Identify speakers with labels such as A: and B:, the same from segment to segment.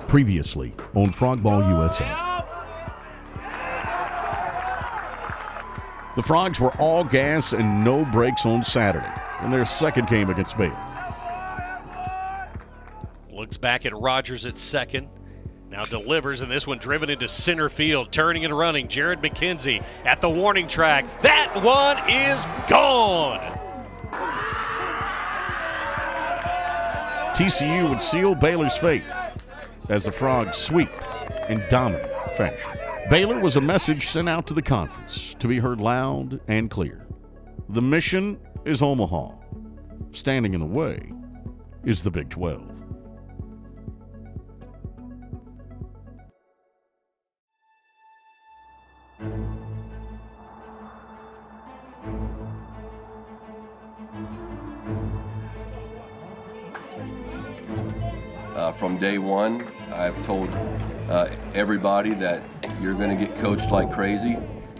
A: Previously on Frogball USA. The Frogs were all gas and no brakes on Saturday in their second game against Baylor.
B: Looks back at Rogers at second. Now delivers, and this one driven into center field. Turning and running, Jared McKenzie at the warning track. That one is gone!
A: TCU would seal Baylor's fate as the Frogs sweep in dominant fashion. Baylor was a message sent out to the conference to be heard loud and clear. The mission is Omaha. Standing in the way is the Big 12.
C: From day one, I've told everybody that you're going to get coached like crazy.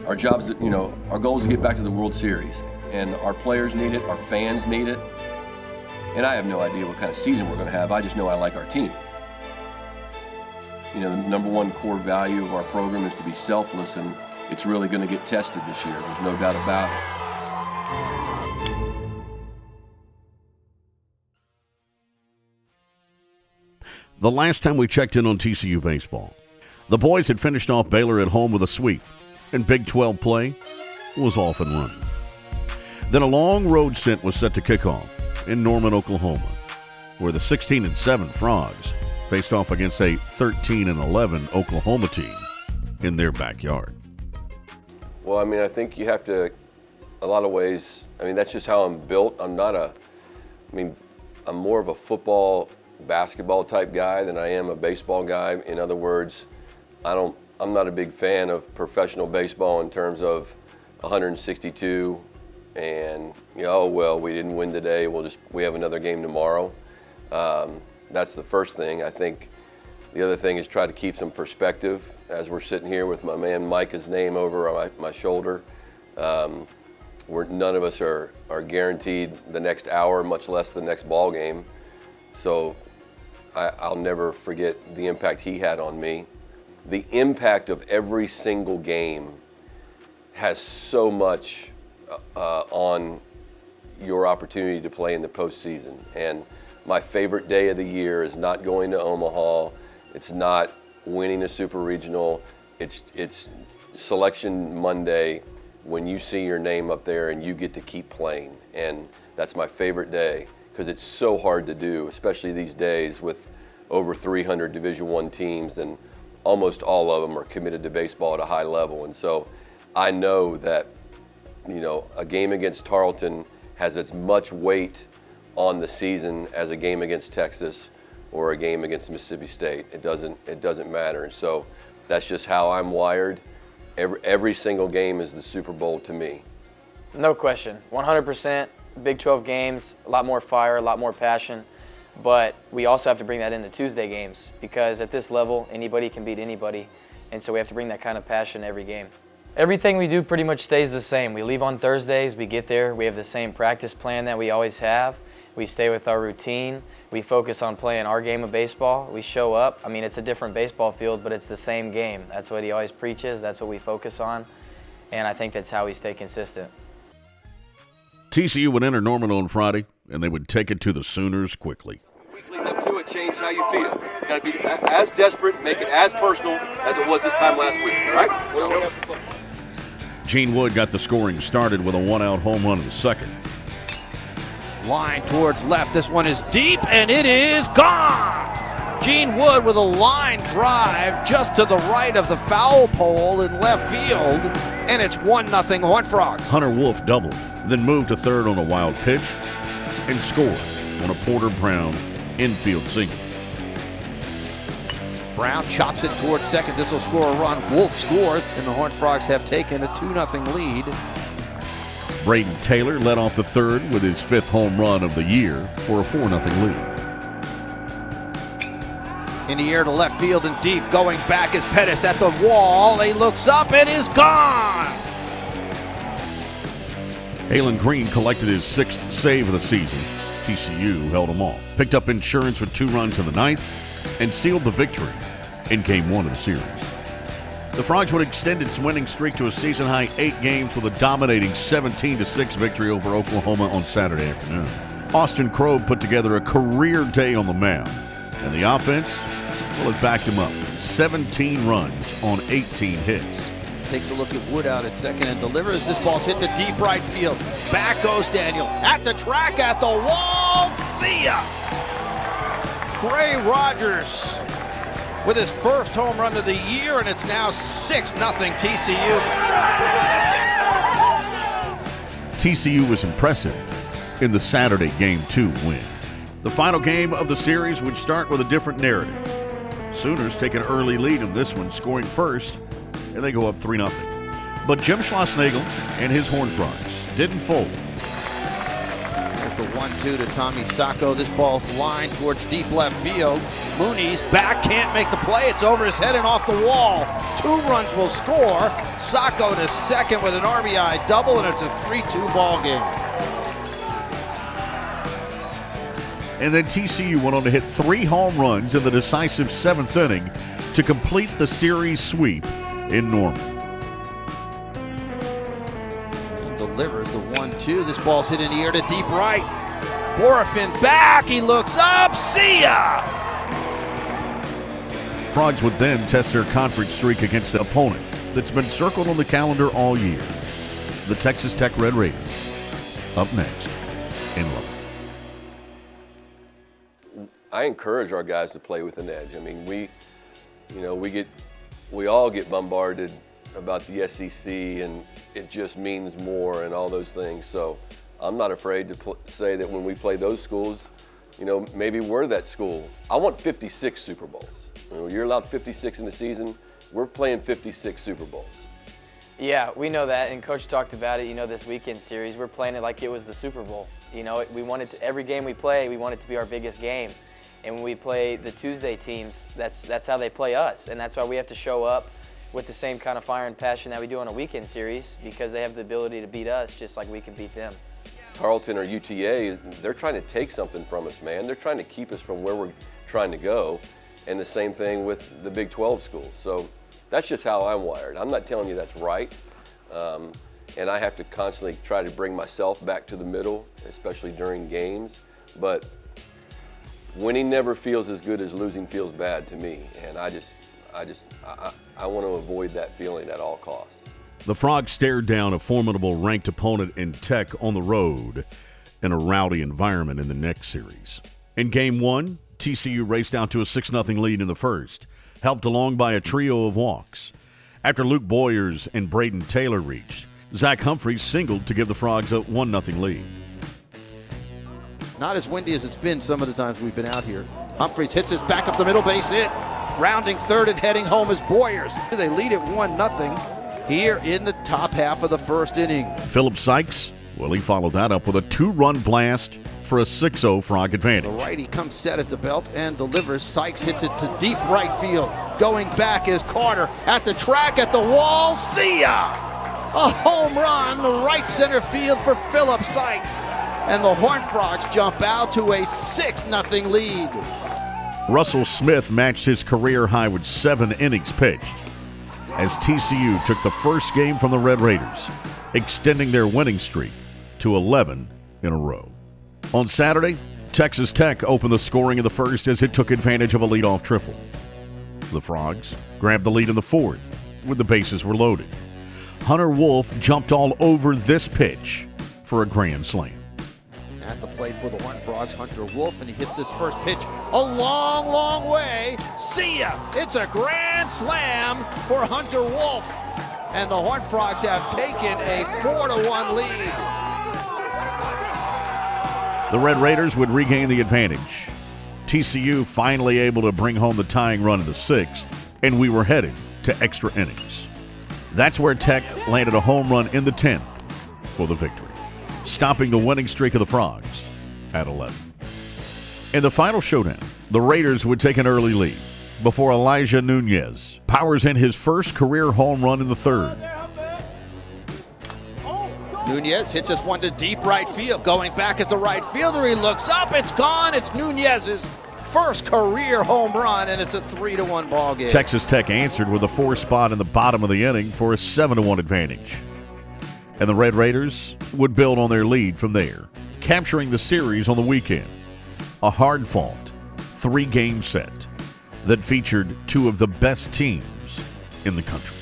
C: Our job's, our goal is to get back to the World Series, and our players need it, our fans need it, and I have no idea what kind of season we're going to have. I just know I like our team. The number one core value of our program is to be selfless, and it's really going to get tested this year. There's no doubt about it.
A: The last time we checked in on TCU baseball, the boys had finished off Baylor at home with a sweep, and Big 12 play was off and running. Then a long road stint was set to kick off in Norman, Oklahoma, where the 16-7 Frogs faced off against a 13-11 Oklahoma team in their backyard.
C: Well, I think you have to, a lot of ways, that's just how I'm built. I'm more of a football basketball type guy than I am a baseball guy. In other words, I'm not a big fan of professional baseball in terms of 162 and we didn't win today, we have another game tomorrow. That's the first thing. I think the other thing is try to keep some perspective as we're sitting here with my man Micah's name over my shoulder. None of us are guaranteed the next hour, much less the next ball game. So I'll never forget the impact he had on me. The impact of every single game has so much on your opportunity to play in the postseason. And my favorite day of the year is not going to Omaha. It's not winning a super regional. It's Selection Monday when you see your name up there and you get to keep playing. And that's my favorite day, because it's so hard to do, especially these days with over 300 Division I teams, and almost all of them are committed to baseball at a high level. And so I know that, a game against Tarleton has as much weight on the season as a game against Texas or a game against Mississippi State. It doesn't matter. And so that's just how I'm wired. Every single game is the Super Bowl to me.
D: No question, 100%. Big 12 games, a lot more fire, a lot more passion, but we also have to bring that into Tuesday games, because at this level, anybody can beat anybody, and so we have to bring that kind of passion every game. Everything we do pretty much stays the same. We leave on Thursdays, we get there, we have the same practice plan that we always have. We stay with our routine. We focus on playing our game of baseball. We show up. It's a different baseball field, but it's the same game. That's what he always preaches. That's what we focus on, and I think that's how we stay consistent.
A: TCU would enter Norman on Friday, and they would take it to the Sooners quickly.
C: Week leading up to it, change how you feel. You got to be as desperate, make it as personal as it was this time last week, all right?
A: Gene Wood got the scoring started with a one-out home run in the second.
E: Line towards left. This one is deep, and it is gone! Gene Wood with a line drive just to the right of the foul pole in left field, and it's 1-0 Horned Frogs.
A: Hunter Wolf doubled, then moved to third on a wild pitch and scored on a Porter Brown infield single.
E: Brown chops it towards second. This will score a run. Wolf scores, and the Horned Frogs have taken a 2-0 lead.
A: Braden Taylor led off the third with his fifth home run of the year for a 4-0 lead.
E: In the air to left field and deep. Going back is Pettis at the wall. He looks up. It is gone.
A: Halen Green collected his sixth save of the season. TCU held him off. Picked up insurance with 2 runs in the ninth and sealed the victory in Game 1 of the series. The Frogs would extend its winning streak to a season-high 8 games with a dominating 17-6 victory over Oklahoma on Saturday afternoon. Austin Krob put together a career day on the mound, and the offense, well, it backed him up. 17 runs on 18 hits.
E: Takes a look at Wood out at second and delivers. This ball's hit to deep right field. Back goes Daniel. At the track, at the wall. See ya! Gray Rogers with his first home run of the year, and it's now 6-0 TCU.
A: TCU was impressive in the Saturday Game 2 win. The final game of the series would start with a different narrative. Sooners take an early lead in this one, scoring first, and they go up 3-0. But Jim Schlossnagle and his Horned Frogs didn't fold.
E: There's the 1-2 to Tommy Sacco. This ball's lined towards deep left field. Mooney's back, can't make the play. It's over his head and off the wall. 2 runs will score. Sacco to second with an RBI double, and it's a 3-2 ball game.
A: And then TCU went on to hit 3 home runs in the decisive 7th inning to complete the series sweep in Norman.
E: And delivers the 1-2. This ball's hit in the air to deep right. Borafin back. He looks up. See ya!
A: Frogs would then test their conference streak against an opponent that's been circled on the calendar all year. The Texas Tech Red Raiders. Up next in Lubbock.
C: I encourage our guys to play with an edge. I mean, we all get bombarded about the SEC, and it just means more and all those things. So I'm not afraid to say that when we play those schools, maybe we're that school. I want 56 Super Bowls. You're allowed 56 in the season. We're playing 56 Super Bowls.
D: Yeah, we know that, and Coach talked about it, this weekend series. We're playing it like it was the Super Bowl. We wanted to, every game we play, we want it to be our biggest game. And when we play the Tuesday teams, that's how they play us. And that's why we have to show up with the same kind of fire and passion that we do on a weekend series, because they have the ability to beat us just like we can beat them.
C: Tarleton or UTA, they're trying to take something from us, man. They're trying to keep us from where we're trying to go. And the same thing with the Big 12 schools. So that's just how I'm wired. I'm not telling you that's right. And I have to constantly try to bring myself back to the middle, especially during games. But winning never feels as good as losing feels bad to me, and I want to avoid that feeling at all costs.
A: The Frogs stared down a formidable ranked opponent in Tech on the road in a rowdy environment in the next series. In Game 1, TCU raced out to a 6-0 lead in the first, helped along by a trio of walks. After Luke Boyers and Braden Taylor reached, Zach Humphreys singled to give the Frogs a 1-0 lead.
E: Not as windy as it's been some of the times we've been out here. Humphreys hits his back up the middle base hit. Rounding third and heading home is Boyers. They lead it 1-0 here in the top half of the first inning.
A: Philip Sykes, well, he followed that up with a 2-run blast for a 6-0 Frog advantage.
E: The righty comes set at the belt and delivers. Sykes hits it to deep right field. Going back is Carter at the track, at the wall. See ya! A home run to right center field for Philip Sykes. And the Horned Frogs jump out to a 6-0 lead.
A: Russell Smith matched his career high with 7 innings pitched as TCU took the first game from the Red Raiders, extending their winning streak to 11 in a row. On Saturday, Texas Tech opened the scoring in the first as it took advantage of a leadoff triple. The Frogs grabbed the lead in the fourth when the bases were loaded. Hunter Wolf jumped all over this pitch for a grand slam.
E: At the plate for the Horned Frogs, Hunter Wolf, and he hits this first pitch a long, long way. See ya! It's a grand slam for Hunter Wolf. And the Horned Frogs have taken a 4-1 lead.
A: The Red Raiders would regain the advantage. TCU finally able to bring home the tying run in the sixth, and we were headed to extra innings. That's where Tech landed a home run in the 10th for the victory, stopping the winning streak of the Frogs at 11. In the final showdown, the Raiders would take an early lead before Elijah Nunez powers in his first career home run in the third.
E: Nunez hits this one to deep right field. Going back as the right fielder, he looks up, it's gone. It's Nunez's first career home run, and it's a 3-1 ball game.
A: Texas Tech answered with a 4 spot in the bottom of the inning for a 7-1 advantage. And the Red Raiders would build on their lead from there, capturing the series on the weekend. A hard-fought 3-game set that featured two of the best teams in the country.